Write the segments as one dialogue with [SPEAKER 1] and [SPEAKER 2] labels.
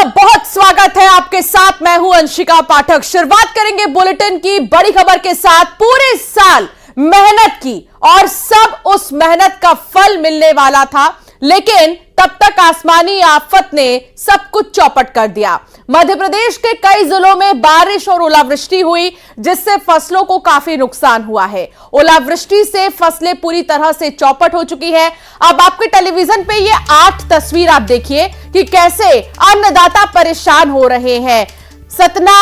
[SPEAKER 1] आपका बहुत स्वागत है। आपके साथ मैं हूं अंशिका पाठक। शुरुआत करेंगे बुलेटिन की बड़ी खबर के साथ। पूरे साल मेहनत की और सब उस मेहनत का फल मिलने वाला था, लेकिन तब तक आसमानी आफत ने सब कुछ चौपट कर दिया। मध्य प्रदेश के कई जिलों में बारिश और ओलावृष्टि हुई, जिससे फसलों को काफी नुकसान हुआ है। ओलावृष्टि से फसलें पूरी तरह से चौपट हो चुकी है। अब आपके टेलीविजन पे ये 8 तस्वीर आप देखिए कि कैसे अन्नदाता परेशान हो रहे हैं। सतना,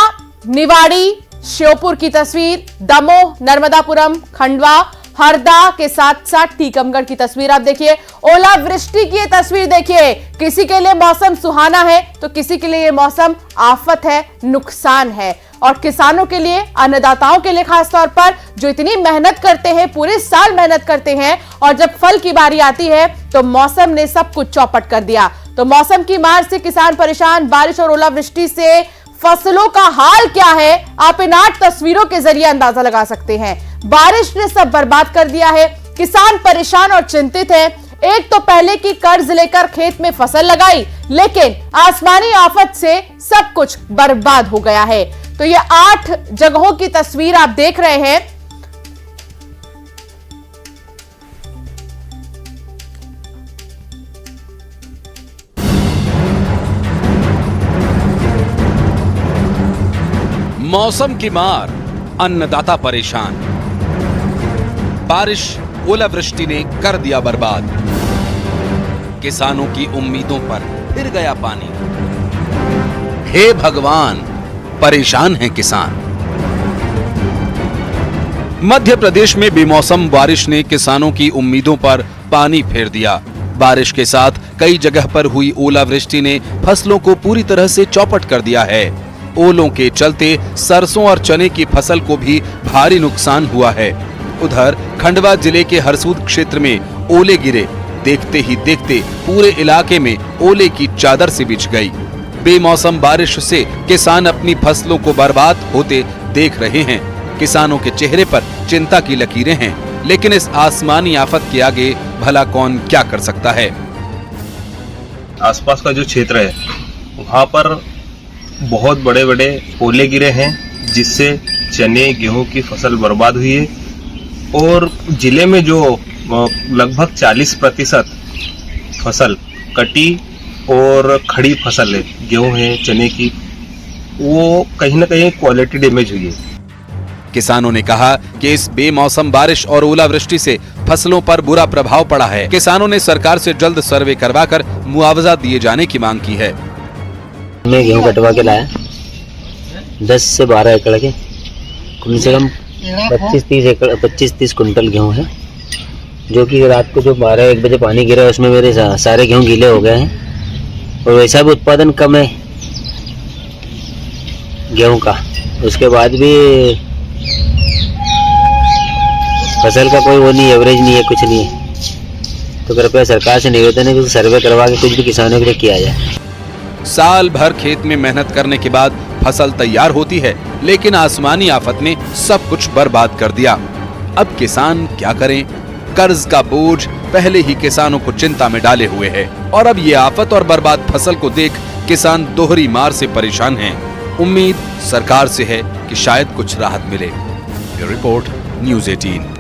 [SPEAKER 1] निवाड़ी, श्योपुर की तस्वीर, दमोह, नर्मदापुरम, खंडवा, हरदा के साथ साथ टीकमगढ़ की तस्वीर आप देखिए। ओलावृष्टि की ये तस्वीर देखिए। किसी के लिए मौसम सुहाना है तो किसी के लिए ये मौसम आफत है, नुकसान है। और किसानों के लिए, अन्नदाताओं के लिए खासतौर पर, जो इतनी मेहनत करते हैं, पूरे साल मेहनत करते हैं, और जब फल की बारी आती है तो मौसम ने सब कुछ चौपट कर दिया। तो मौसम की मार से किसान परेशान। बारिश और ओलावृष्टि से फसलों का हाल क्या है, आप इन 8 तस्वीरों के जरिए अंदाजा लगा सकते हैं। बारिश ने सब बर्बाद कर दिया है। किसान परेशान और चिंतित है। एक तो पहले की कर्ज लेकर खेत में फसल लगाई, लेकिन आसमानी आफत से सब कुछ बर्बाद हो गया है। तो ये 8 जगहों की तस्वीर आप देख रहे हैं।
[SPEAKER 2] मौसम की मार, अन्नदाता परेशान। बारिश, ओलावृष्टि ने कर दिया बर्बाद। किसानों की उम्मीदों पर फिर गया पानी। हे भगवान, परेशान हैं किसान। मध्य प्रदेश में बेमौसम बारिश ने किसानों की उम्मीदों पर पानी फेर दिया। बारिश के साथ कई जगह पर हुई ओलावृष्टि ने फसलों को पूरी तरह से चौपट कर दिया है। ओलों के चलते सरसों और चने की फसल को भी भारी नुकसान हुआ है। उधर खंडवा जिले के हरसूद क्षेत्र में ओले गिरे। देखते ही देखते पूरे इलाके में ओले की चादर से बिछ गई। बेमौसम बारिश से किसान अपनी फसलों को बर्बाद होते देख रहे हैं। किसानों के चेहरे पर चिंता की लकीरें हैं, लेकिन इस आसमानी आफत के आगे भला कौन क्या कर सकता है।
[SPEAKER 3] आसपास का जो क्षेत्र है वहाँ पर बहुत बड़े बड़े ओले गिरे हैं, जिससे चने गेहूं की फसल बर्बाद हुई है। और जिले में जो लगभग 40% फसल कटी और खड़ी फसल है, गेहूं है, चने की, वो कहीं ना कहीं क्वालिटी डैमेज हुई है।
[SPEAKER 2] किसानों ने कहा कि इस बेमौसम बारिश और ओलावृष्टि से फसलों पर बुरा प्रभाव पड़ा है। किसानों ने सरकार से जल्द सर्वे करवाकर मुआवजा दिए जाने की मांग की है।
[SPEAKER 4] मैं गेहूं कटवा के लाया 10 से 12 एकड़ के, कम से कम 25-30 कुंटल गेहूं है, जो कि रात को जो 12-1 बजे पानी गिरा उसमें मेरे सारे गेहूं गीले हो गए हैं। और वैसा भी उत्पादन कम है गेहूं का। उसके बाद भी फसल का कोई वो नहीं, एवरेज नहीं है, कुछ नहीं है। तो कृपया सरकार से निवेदन है कि सर्वे करवा के कुछ भी किसानों के लिए किया जाए।
[SPEAKER 2] साल भर खेत में मेहनत करने के बाद फसल तैयार होती है, लेकिन आसमानी आफत ने सब कुछ बर्बाद कर दिया। अब किसान क्या करें? कर्ज का बोझ पहले ही किसानों को चिंता में डाले हुए है, और अब ये आफत और बर्बाद फसल को देख किसान दोहरी मार से परेशान हैं। उम्मीद सरकार से है कि शायद कुछ राहत मिले। ये रिपोर्ट न्यूज़ 18।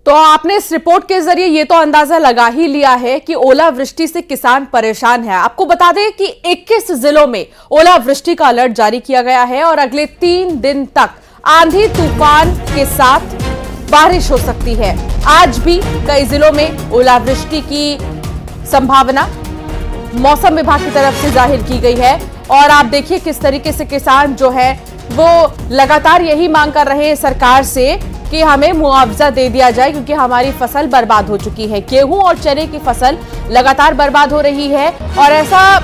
[SPEAKER 1] तो आपने इस रिपोर्ट के जरिए ये तो अंदाजा लगा ही लिया है कि ओलावृष्टि से किसान परेशान है। आपको बता दें कि 21 जिलों में ओलावृष्टि का अलर्ट जारी किया गया है और अगले 3 दिन तक आंधी तूफान के साथ बारिश हो सकती है। आज भी कई जिलों में ओलावृष्टि की संभावना मौसम विभाग की तरफ से जाहिर की गई है। और आप देखिए किस तरीके से किसान जो है वो लगातार यही मांग कर रहे हैं सरकार से कि हमें मुआवजा दे दिया जाए, क्योंकि हमारी फसल बर्बाद हो चुकी है। गेहूं और चने की फसल लगातार बर्बाद हो रही है। और ऐसा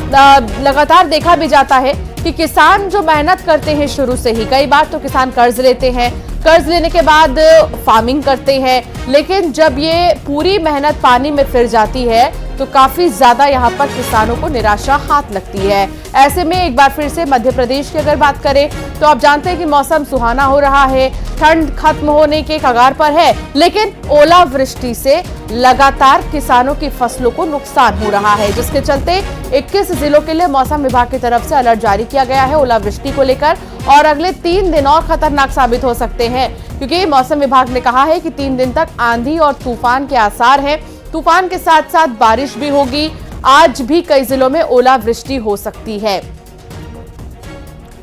[SPEAKER 1] लगातार देखा भी जाता है कि किसान जो मेहनत करते हैं शुरू से ही, कई बार तो किसान कर्ज लेते हैं, कर्ज लेने के बाद फार्मिंग करते हैं, लेकिन जब ये पूरी मेहनत पानी में फिर जाती है तो काफी ज्यादा यहां पर किसानों को निराशा हाथ लगती है। ऐसे में एक बार फिर से मध्य प्रदेश की अगर बात करें तो आप जानते हैं कि मौसम सुहाना हो रहा है, ठंड खत्म होने के कगार पर है, लेकिन ओलावृष्टि से लगातार किसानों की फसलों को नुकसान हो रहा है, जिसके चलते 21 जिलों के लिए मौसम विभाग की तरफ से अलर्ट जारी किया गया है ओलावृष्टि को लेकर। और अगले 3 दिन और खतरनाक साबित हो सकते हैं, क्योंकि मौसम विभाग ने कहा है कि 3 दिन तक आंधी और तूफान के आसार हैं। तूफान के साथ साथ बारिश भी होगी। आज भी कई जिलों में ओलावृष्टि हो सकती है।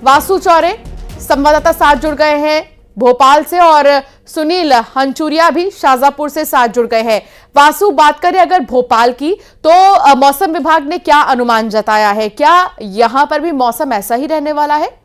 [SPEAKER 1] वासु चौरे संवाददाता साथ जुड़ गए हैं भोपाल से, और सुनील हंचुरिया भी शाजापुर से साथ जुड़ गए हैं। वासु, बात करें अगर भोपाल की, तो मौसम विभाग ने क्या अनुमान जताया है? क्या यहां पर भी मौसम ऐसा ही रहने वाला है?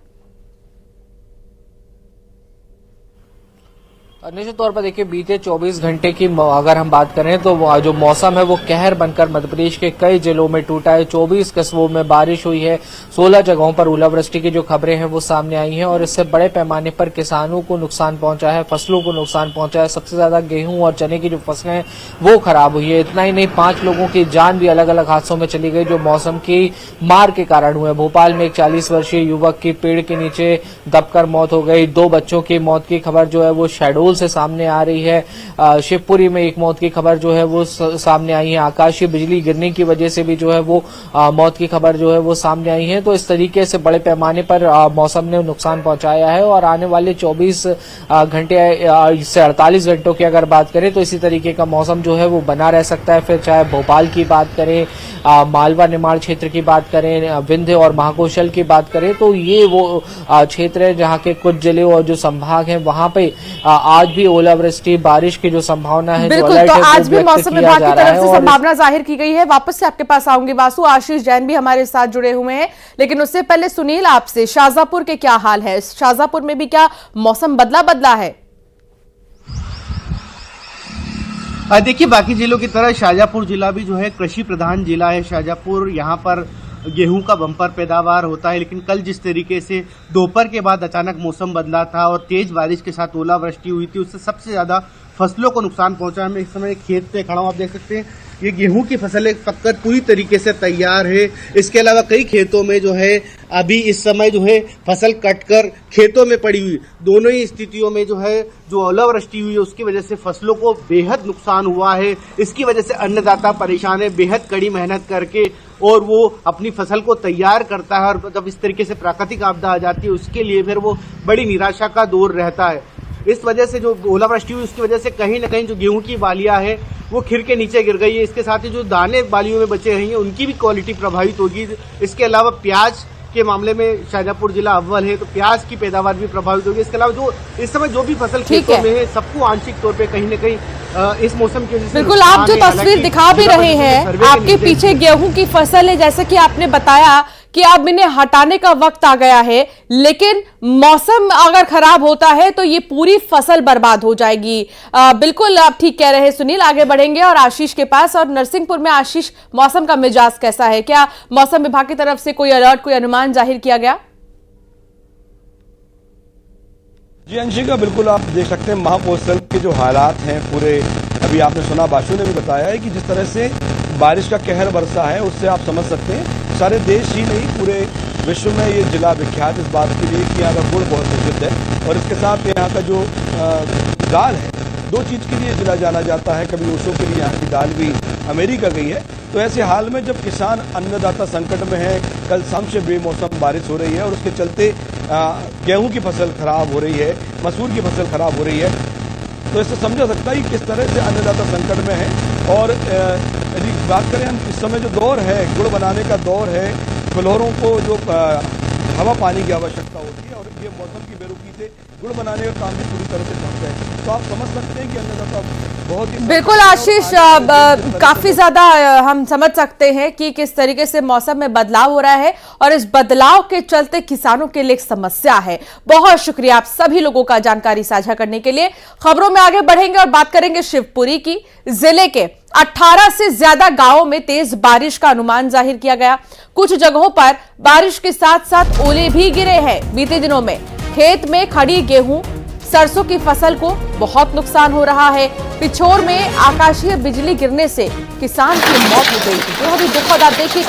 [SPEAKER 5] निश्चित तौर पर देखिए, बीते 24 घंटे की अगर हम बात करें तो जो मौसम है वो कहर बनकर मध्य प्रदेश के कई जिलों में टूटा है। 24 कस्बों में बारिश हुई है, 16 जगहों पर ओलावृष्टि की जो खबरें हैं वो सामने आई हैं, और इससे बड़े पैमाने पर किसानों को नुकसान पहुंचा है, फसलों को नुकसान पहुंचा है। सबसे ज्यादा गेहूं और चने की जो फसलें हैं वो खराब हुई है। इतना ही नहीं, 5 लोगों की जान भी अलग अलग हादसों में चली गई जो मौसम की मार के कारण हुए। भोपाल में एक 40 वर्षीय युवक की पेड़ के नीचे दबकर मौत हो गई। 2 बच्चों की मौत की खबर जो है वो शहडोल से सामने आ रही है। शिवपुरी में एक मौत की खबर जो है वो सामने आई है। आकाशीय बिजली गिरने की वजह से भी जो है वो मौत की खबर जो है वो सामने आई है। तो इस तरीके से बड़े पैमाने पर मौसम ने नुकसान पहुंचाया है, और आने वाले 24 घंटे से 48 घंटों की अगर बात करें तो इसी तरीके का मौसम जो है वो बना रह सकता है। फिर चाहे भोपाल की बात करें, मालवा निमाड़ क्षेत्र की बात करें, विंध्य और महाकौशल की बात करें, तो ये वो क्षेत्र है जहां के कुछ जिले और जो संभाग हैं वहां पे आज भी ओलावृष्टि बारिश की जो संभावना है,
[SPEAKER 1] बिल्कुल, तो आज भी मौसम विभाग की तरफ से संभावना जाहिर की गई है। वापस से आपके पास आऊंगी वासु। आशीष जैन भी हमारे साथ जुड़े हुए हैं, लेकिन उससे पहले सुनील, आपसे शाजापुर के क्या हाल है? शाजापुर में भी क्या मौसम बदला है?
[SPEAKER 6] देखिए, बाकी जिलों की तरह शाजापुर जिला भी जो है कृषि प्रधान जिला है। शाजापुर, यहाँ पर गेहूं का बम्पर पैदावार होता है, लेकिन कल जिस तरीके से दोपहर के बाद अचानक मौसम बदला था और तेज बारिश के साथ ओलावृष्टि हुई थी, उससे सबसे ज्यादा फसलों को नुकसान पहुंचा। मैं इस समय खेत पे खड़ा हूं, आप देख सकते हैं ये गेहूं की फसलें पककर पूरी तरीके से तैयार है। इसके अलावा कई खेतों में जो है अभी इस समय जो है फसल कटकर खेतों में पड़ी हुई। दोनों ही स्थितियों में जो है जो ओलावृष्टि हुई है उसकी वजह से फसलों को बेहद नुकसान हुआ है। इसकी वजह से अन्नदाता परेशान है, बेहद कड़ी मेहनत करके और वो अपनी फसल को तैयार करता है, और जब इस तरीके से प्राकृतिक आपदा आ जाती है उसके लिए फिर वो बड़ी निराशा का दौर रहता है। इस वजह से जो ओलावृष्टि हुई उसकी वजह से कहीं न कहीं जो गेहूं की बालियां है वो खिर के नीचे गिर गई है। इसके साथ ही जो दाने बालियों में बचे हैं उनकी भी क्वालिटी प्रभावित होगी। इसके अलावा प्याज के मामले में शाजापुर जिला अव्वल है, तो प्याज की पैदावार भी प्रभावित होगी। इसके अलावा जो इस समय जो भी फसल खेतों में है सबको आंशिक तौर पे कहीं न कहीं इस मौसम की वजह से
[SPEAKER 1] बिल्कुल, आप जो तस्वीर दिखा भी रहे हैं, आपके पीछे गेहूं की फसल है, जैसे कि आपने बताया कि अब इन्हें हटाने का वक्त आ गया है, लेकिन मौसम अगर खराब होता है तो ये पूरी फसल बर्बाद हो जाएगी। बिल्कुल आप ठीक कह रहे हैं सुनील। आगे बढ़ेंगे और आशीष के पास। और नरसिंहपुर में आशीष, मौसम का मिजाज कैसा है? क्या मौसम विभाग की तरफ से कोई अलर्ट, कोई अनुमान जाहिर किया गया?
[SPEAKER 7] जी अंशिका, बिल्कुल आप देख सकते हैं महाकौशल के जो हालात हैं पूरे, अभी आपने सुना, बाशु ने भी बताया है कि जिस तरह से बारिश का कहर बरसा है उससे आप समझ सकते हैं सारे देश ही नहीं पूरे विश्व में ये जिला विख्यात इस बात के लिए कि यहाँ का गुड़ बहुत प्रसिद्ध है, और इसके साथ यहाँ का जो दाल है, 2 चीज़ के लिए जिला जाना जाता है। कभी ओशो के लिए यहाँ की दाल भी अमेरिका गई है। तो ऐसे हाल में जब किसान अन्नदाता संकट में है, कल शाम से बेमौसम बारिश हो रही है और उसके चलते गेहूं की फसल खराब हो रही है, मसूर की फसल खराब हो रही है, तो इससे समझा सकता है कि किस तरह से अन्नदाता संकट में है। और यदि बात करें हम, इस समय जो दौर है, गुड़ बनाने का दौर है, कलोरों को जो हवा पानी की आवश्यकता होती है, और ये मौसम की बेरुखी से गुड़ बनाने का काम भी पूरी तरह से ठप है। तो आप समझ सकते हैं कि अन्नदाता बहुत ही, बिल्कुल
[SPEAKER 1] आशीष, काफी ज्यादा हम समझ सकते हैं कि किस तरीके से मौसम में बदलाव हो रहा है, और इस बदलाव के चलते किसानों के लिए एक समस्या है। बहुत शुक्रिया आप सभी लोगों का जानकारी साझा करने के लिए। खबरों में आगे बढ़ेंगे और बात करेंगे शिवपुरी की। जिले के 18 से ज्यादा गांवों में तेज बारिश का अनुमान जाहिर किया गया। कुछ जगहों पर बारिश के साथ साथ ओले भी गिरे हैं। बीते दिनों में खेत में खड़ी गेहूं सरसों की फसल को बहुत नुकसान हो रहा है। पिछोर में आकाशीय बिजली गिरने से किसान की मौत हो गई। जो अभी दुखद, आप देखिए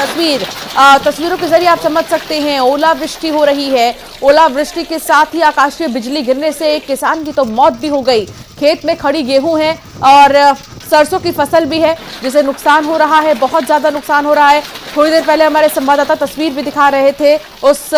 [SPEAKER 1] तस्वीरों के जरिए आप समझ सकते हैं। ओलावृष्टि हो रही है, ओलावृष्टि के साथ ही आकाशीय बिजली गिरने से एक किसान की तो मौत भी हो गई। खेत में खड़ी गेहूं है और सरसों की फसल भी है, जिसे नुकसान हो रहा है, बहुत ज्यादा नुकसान हो रहा है। थोड़ी देर पहले हमारे संवाददाता तस्वीर भी दिखा रहे थे उस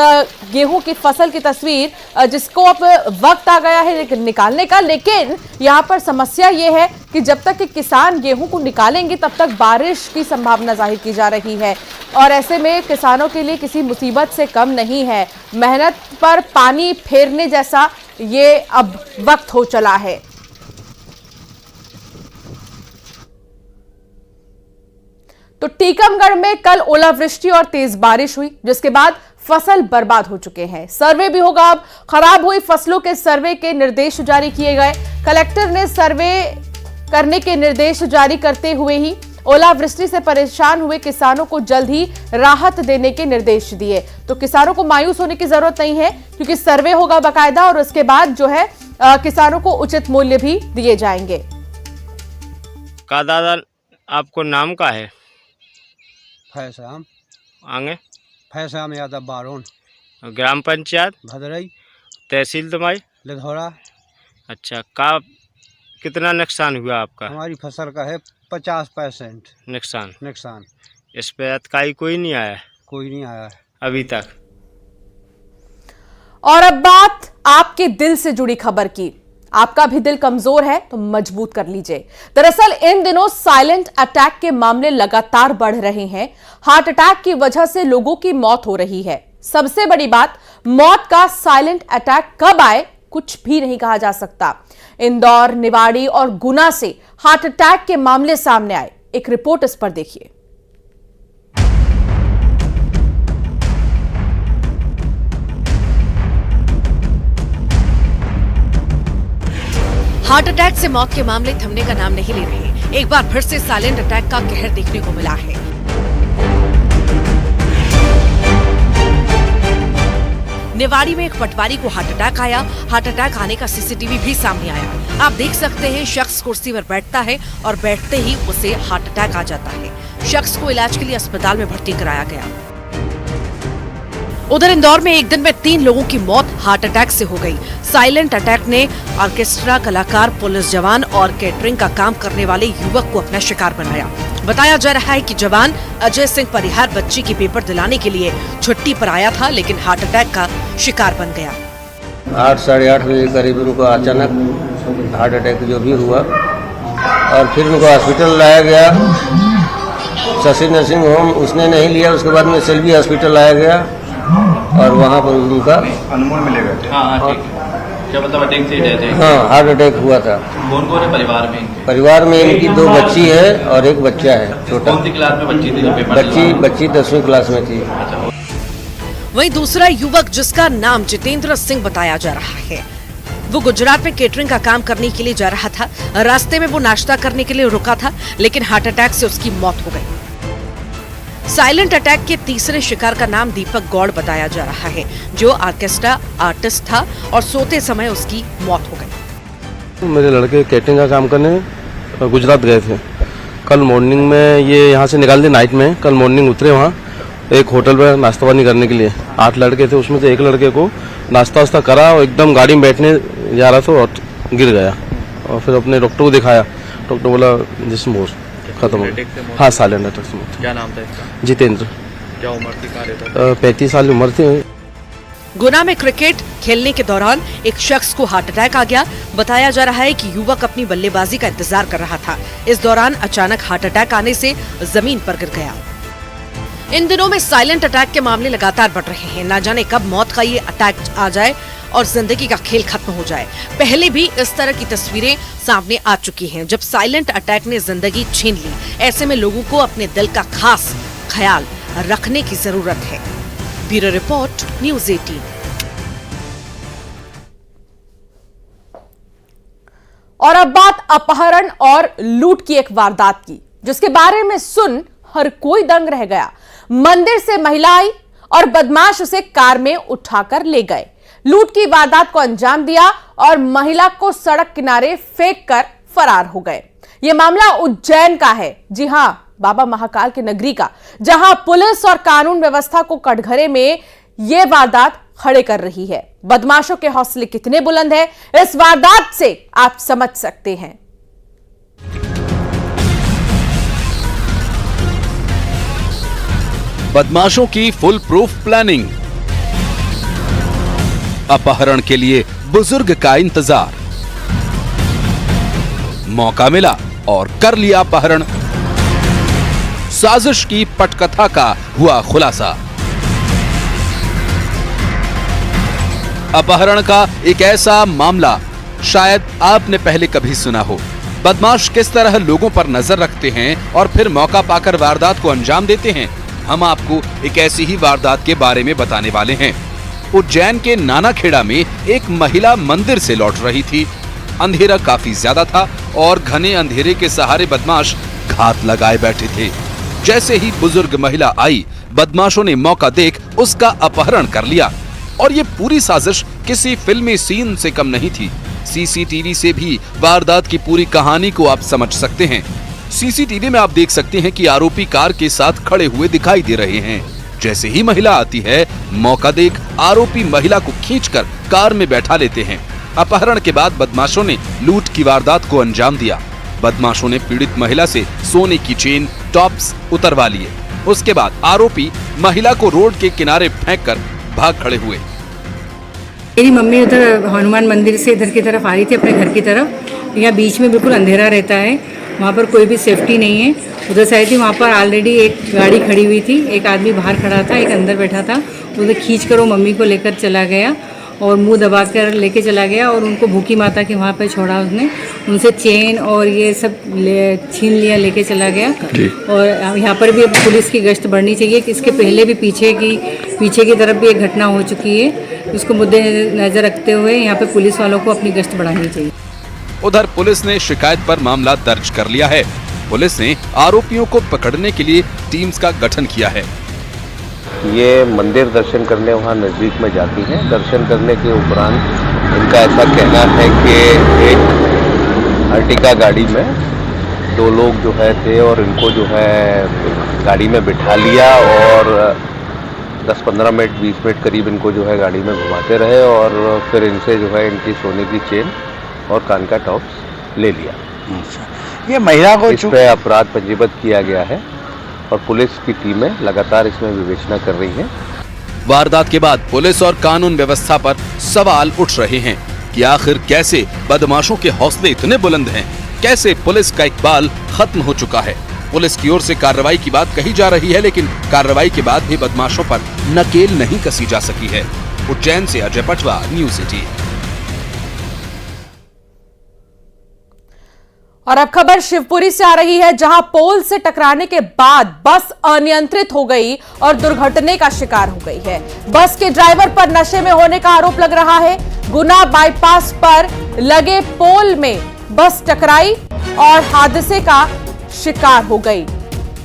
[SPEAKER 1] गेहूं की फसल की तस्वीर, जिसको अब वक्त आ गया है निकालने का। लेकिन यहाँ पर समस्या ये है कि जब तक कि किसान गेहूं को निकालेंगे तब तक बारिश की संभावना जाहिर की जा रही है और ऐसे में किसानों के लिए किसी मुसीबत से कम नहीं है। मेहनत पर पानी फेरने जैसा ये अब वक्त हो चला है। तो टीकमगढ़ में कल ओलावृष्टि और तेज बारिश हुई, जिसके बाद फसल बर्बाद हो चुके हैं। सर्वे भी होगा। अब खराब हुई फसलों के सर्वे के निर्देश जारी किए गए। कलेक्टर ने सर्वे करने के निर्देश जारी करते हुए ही ओलावृष्टि से परेशान हुए किसानों को जल्द ही राहत देने के निर्देश दिए। तो किसानों को मायूस होने की जरूरत नहीं है, क्योंकि सर्वे होगा बाकायदा और उसके बाद जो है किसानों को उचित मूल्य भी दिए जाएंगे।
[SPEAKER 8] का दादा आपको नाम का है?
[SPEAKER 9] फैसाम
[SPEAKER 8] आगे
[SPEAKER 9] फैसाम यादव बारोन,
[SPEAKER 8] ग्राम पंचायत
[SPEAKER 9] भदरई,
[SPEAKER 8] तहसील दमाई,
[SPEAKER 9] लधौरा।
[SPEAKER 8] अच्छा, का कितना नुकसान हुआ आपका?
[SPEAKER 9] हमारी फसल का है 50%
[SPEAKER 8] नुकसान। इस पे अतकाई कोई नहीं आया?
[SPEAKER 9] कोई नहीं आया है
[SPEAKER 8] अभी तक।
[SPEAKER 1] और अब बात आपके दिल से जुड़ी खबर की। आपका भी दिल कमजोर है तो मजबूत कर लीजिए। दरअसल इन दिनों साइलेंट अटैक के मामले लगातार बढ़ रहे हैं। हार्ट अटैक की वजह से लोगों की मौत हो रही है। सबसे बड़ी बात, मौत का साइलेंट अटैक कब आए कुछ भी नहीं कहा जा सकता। इंदौर, निवाड़ी और गुना से हार्ट अटैक के मामले सामने आए। एक रिपोर्ट इस पर देखिए।
[SPEAKER 10] हार्ट अटैक से मौत के मामले थमने का नाम नहीं ले रहे। एक बार फिर से साइलेंट अटैक का कहर देखने को मिला है। निवाड़ी में एक पटवारी को हार्ट अटैक आया। हार्ट अटैक आने का सीसीटीवी भी सामने आया। आप देख सकते हैं, शख्स कुर्सी पर बैठता है और बैठते ही उसे हार्ट अटैक आ जाता है। शख्स को इलाज के लिए अस्पताल में भर्ती कराया गया। उधर इंदौर में एक दिन में 3 लोगों की मौत हार्ट अटैक से हो गई। साइलेंट अटैक ने ऑर्केस्ट्रा कलाकार, पुलिस जवान और कैटरिंग का काम करने वाले युवक को अपना शिकार बनाया। बताया जा रहा है कि जवान अजय सिंह परिहार बच्ची की पेपर दिलाने के लिए छुट्टी पर आया था, लेकिन हार्ट अटैक का शिकार बन गया।
[SPEAKER 4] 8 साढ़े 8 बजे करीब उनको अचानक हार्ट अटैक जो भी हुआ और फिर उनको हॉस्पिटल लाया गया। शशि नर्सिंग होम उसने नहीं लिया, उसके बाद में सेल्वी हॉस्पिटल लाया गया और वहाँ पर उनका
[SPEAKER 11] अनुमान मिलेगा। क्या मतलब अटैक से डेथ है?
[SPEAKER 4] हाँ, हार्ट अटैक हुआ था।
[SPEAKER 11] कौन-कौन है परिवार में?
[SPEAKER 4] परिवार में इनकी 2 बच्ची है और एक बच्चा है छोटा।
[SPEAKER 11] कौन सी क्लास में बच्ची थी जो पेपर?
[SPEAKER 4] बच्ची 10वीं क्लास में थी।
[SPEAKER 10] वहीं दूसरा युवक, जिसका नाम जितेंद्र सिंह बताया जा रहा है, वो गुजरात में केटरिंग का काम करने के लिए जा रहा था। रास्ते में वो नाश्ता करने के लिए रुका था, लेकिन हार्ट अटैक से उसकी मौत हो गई। साइलेंट अटैक के तीसरे शिकार का नाम दीपक गौड़ बताया जा रहा है, जो ऑर्केस्ट्रा आर्टिस्ट था और सोते समय उसकी मौत हो गई।
[SPEAKER 12] मेरे लड़के कैटरिंग का काम करने गुजरात गए थे। कल मॉर्निंग में ये यहाँ से निकाल दिए, नाइट में कल मॉर्निंग उतरे वहाँ एक होटल पर नाश्ता पानी करने के लिए। 8 लड़के थे, उसमें से एक लड़के को नाश्ता वास्ता करा और एकदम गाड़ी में बैठने जा रहा था और गिर गया। और फिर अपने डॉक्टर को दिखाया, डॉक्टर बोला जिस्म खत्म हो गया। हाँ, साइलेंट अटैक से मौत।
[SPEAKER 11] क्या नाम था इसका?
[SPEAKER 12] जितेंद्र।
[SPEAKER 11] क्या उम्र थी? कहाँ रहता था?
[SPEAKER 12] 35 साल उम्र थी।
[SPEAKER 10] गुना में क्रिकेट खेलने के दौरान एक शख्स को हार्ट अटैक आ गया। बताया जा रहा है कि युवक अपनी बल्लेबाजी का इंतजार कर रहा था। इस दौरान अचानक हार्ट अटैक आने से जमीन पर गिर गया। इन दिनों में साइलेंट अटैक के मामले लगातार बढ़ रहे हैं। ना जाने कब मौत का ये अटैक आ जाए और जिंदगी का खेल खत्म हो जाए। पहले भी इस तरह की तस्वीरें सामने आ चुकी हैं, जब साइलेंट अटैक ने जिंदगी छीन ली। ऐसे में लोगों को अपने दिल का खास ख्याल रखने की जरूरत है। Bureau report, news 18।
[SPEAKER 1] और अब बात अपहरण और लूट की एक वारदात की, जिसके बारे में सुन हर कोई दंग रह गया। मंदिर से महिला आई और बदमाश उसे कार में उठाकर ले गए। लूट की वारदात को अंजाम दिया और महिला को सड़क किनारे फेंक कर फरार हो गए। यह मामला उज्जैन का है, जी हां, बाबा महाकाल की नगरी का, जहां पुलिस और कानून व्यवस्था को कटघरे में यह वारदात खड़े कर रही है। बदमाशों के हौसले कितने बुलंद हैं, इस वारदात से आप समझ सकते हैं।
[SPEAKER 2] बदमाशों की फुल प्रूफ प्लानिंग, अपहरण के लिए बुजुर्ग का इंतजार, मौका मिला और कर लिया अपहरण, साजिश की पटकथा का हुआ खुलासा। अपहरण का एक ऐसा मामला शायद आपने पहले कभी सुना हो। बदमाश किस तरह लोगों पर नजर रखते हैं और फिर मौका पाकर वारदात को अंजाम देते हैं, हम आपको एक ऐसी ही वारदात के बारे में बताने वाले हैं। उज्जैन के नानाखेड़ा में एक महिला मंदिर से लौट रही थी। अंधेरा काफी ज्यादा था और घने अंधेरे के सहारे बदमाश घात लगाए बैठे थे। जैसे ही बुजुर्ग महिला आई, बदमाशों ने मौका देख उसका अपहरण कर लिया और ये पूरी साजिश किसी फिल्मी सीन से कम नहीं थी। सीसीटीवी से भी वारदात की पूरी कहानी को आप समझ सकते हैं। सीसीटीवी में आप देख सकते हैं कि आरोपी कार के साथ खड़े हुए दिखाई दे रहे हैं। जैसे ही महिला आती है, मौका देख आरोपी महिला को खींचकर कार में बैठा लेते हैं। अपहरण के बाद बदमाशों ने लूट की वारदात को अंजाम दिया। बदमाशों ने पीड़ित महिला से सोने की चेन, टॉप्स उतरवा लिए। उसके बाद आरोपी महिला को रोड के किनारे फेंककर भाग खड़े हुए।
[SPEAKER 13] मेरी मम्मी उधर हनुमान मंदिर से इधर की तरफ आ रही थी अपने घर की तरफ। यहाँ बीच में बिल्कुल अंधेरा रहता है, वहाँ पर कोई भी सेफ्टी नहीं है। उधर से आई थी, वहाँ पर ऑलरेडी एक गाड़ी खड़ी हुई थी, एक आदमी बाहर खड़ा था, एक अंदर बैठा था। उधर खींच कर वो मम्मी को लेकर चला गया और मुंह दबा कर लेके चला गया और उनको भूखी माता के वहाँ पर छोड़ा उसने। उनसे चेन और ये सब छीन लिया, लेके चला गया। और यहाँ पर भी अब पुलिस की गश्त बढ़नी चाहिए कि इसके पहले भी पीछे की तरफ भी एक घटना हो चुकी है। उसको मुद्दे नजर रखते हुए यहाँ पे पुलिस वालों को अपनी गश्त बढ़ानी चाहिए।
[SPEAKER 2] उधर पुलिस ने शिकायत पर मामला दर्ज कर लिया है। पुलिस ने आरोपियों को पकड़ने के लिए टीम्स का गठन किया है।
[SPEAKER 4] ये मंदिर दर्शन करने वहाँ नज़दीक में जाती हैं। दर्शन करने के उपरांत इनका ऐसा कहना है कि एक अर्टिगा गाड़ी में दो लोग जो है थे और इनको जो है गाड़ी में बिठा लिया और 10-15 मिनट 20 मिनट करीब इनको जो है गाड़ी में घुमाते रहे और फिर इनसे जो है इनकी सोने की चेन और कान का टॉप्स ले लिया।
[SPEAKER 6] ये महिला को
[SPEAKER 4] इस पे अपराध पंजीबद्ध किया गया है और पुलिस की टीमें लगातार इसमें विवेचना कर रही हैं।
[SPEAKER 2] वारदात के बाद पुलिस और कानून व्यवस्था पर सवाल उठ रहे हैं कि आखिर कैसे बदमाशों के हौसले इतने बुलंद हैं, कैसे पुलिस का इकबाल खत्म हो चुका है। पुलिस की ओर से कार्रवाई की बात कही जा रही है, लेकिन कार्रवाई के बाद भी बदमाशों पर नकेल नहीं कसी जा सकी है। उज्जैन से अजय पटवा, न्यूज़ 18।
[SPEAKER 1] और अब खबर शिवपुरी से आ रही है, जहां पोल से टकराने के बाद बस अनियंत्रित हो गई और दुर्घटना का शिकार हो गई है। बस के ड्राइवर पर नशे में होने का आरोप लग रहा है। गुना बाईपास पर लगे पोल में बस टकराई और हादसे का शिकार हो गई।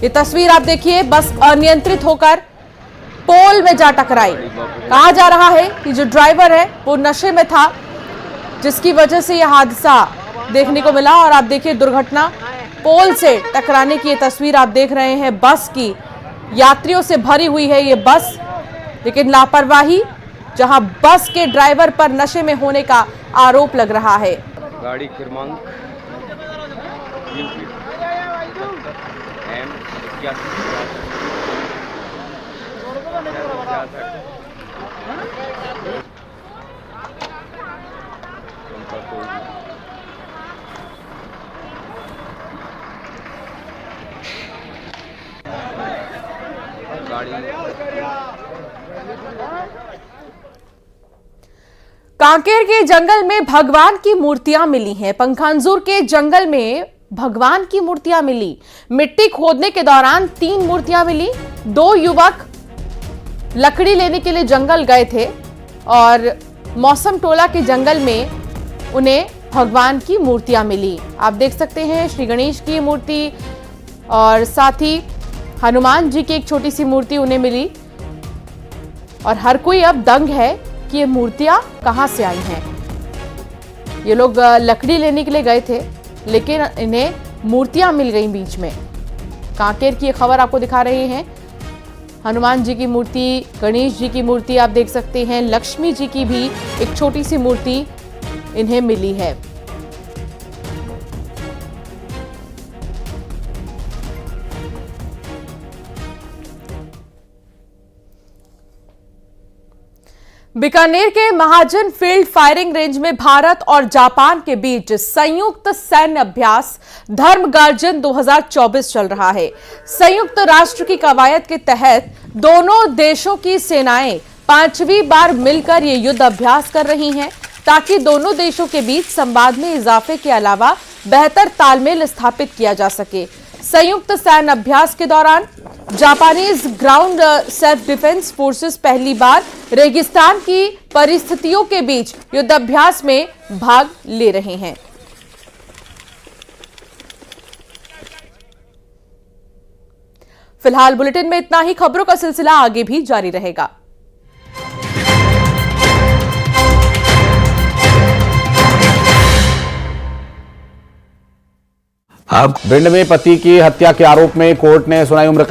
[SPEAKER 1] ये तस्वीर आप देखिए, बस अनियंत्रित होकर पोल में जा टकराई। कहा जा रहा है कि जो ड्राइवर है वो नशे में था, जिसकी वजह से यह हादसा देखने को मिला। और आप देखिए दुर्घटना, पोल से टकराने की ये तस्वीर आप देख रहे हैं। बस की यात्रियों से भरी हुई है ये बस, लेकिन लापरवाही, जहां बस के ड्राइवर पर नशे में होने का आरोप लग रहा है।
[SPEAKER 4] गाड़ी क्रमांक
[SPEAKER 1] कांकेर के जंगल में भगवान की मूर्तियां मिली हैं। पंखांजूर के जंगल में भगवान की मूर्तियां मिली। मिट्टी खोदने के दौरान 3 मूर्तियां मिली। 2 युवक लकड़ी लेने के लिए जंगल गए थे और मौसम टोला के जंगल में उन्हें भगवान की मूर्तियां मिली। आप देख सकते हैं श्री गणेश की मूर्ति और साथ ही हनुमान जी की एक छोटी सी मूर्ति उन्हें मिली। और हर कोई अब दंग है कि ये मूर्तियां कहां से आई हैं। ये लोग लकड़ी लेने के लिए गए थे, लेकिन इन्हें मूर्तियां मिल गई बीच में। कांकेर की ये खबर आपको दिखा रहे हैं। हनुमान जी की मूर्ति, गणेश जी की मूर्ति आप देख सकते हैं, लक्ष्मी जी की भी एक छोटी सी मूर्ति इन्हें मिली है। बीकानेर के महाजन फील्ड फायरिंग रेंज में भारत और जापान के बीच संयुक्त सैन्य अभ्यास धर्म गार्जन 2024 चल रहा है। संयुक्त राष्ट्र की कवायद के तहत दोनों देशों की सेनाएं 5वीं बार मिलकर ये युद्ध अभ्यास कर रही हैं, ताकि दोनों देशों के बीच संवाद में इजाफे के अलावा बेहतर तालमेल स्थापित किया जा सके। संयुक्त सैन्य अभ्यास के दौरान Japanese ground self defence forces पहली बार रेगिस्तान की परिस्थितियों के बीच युद्धाभ्यास में भाग ले रहे हैं। फिलहाल बुलेटिन में इतना ही। खबरों का सिलसिला आगे भी जारी रहेगा।
[SPEAKER 14] अब भिंड में पति की हत्या के आरोप में कोर्ट ने सुनाई उम्र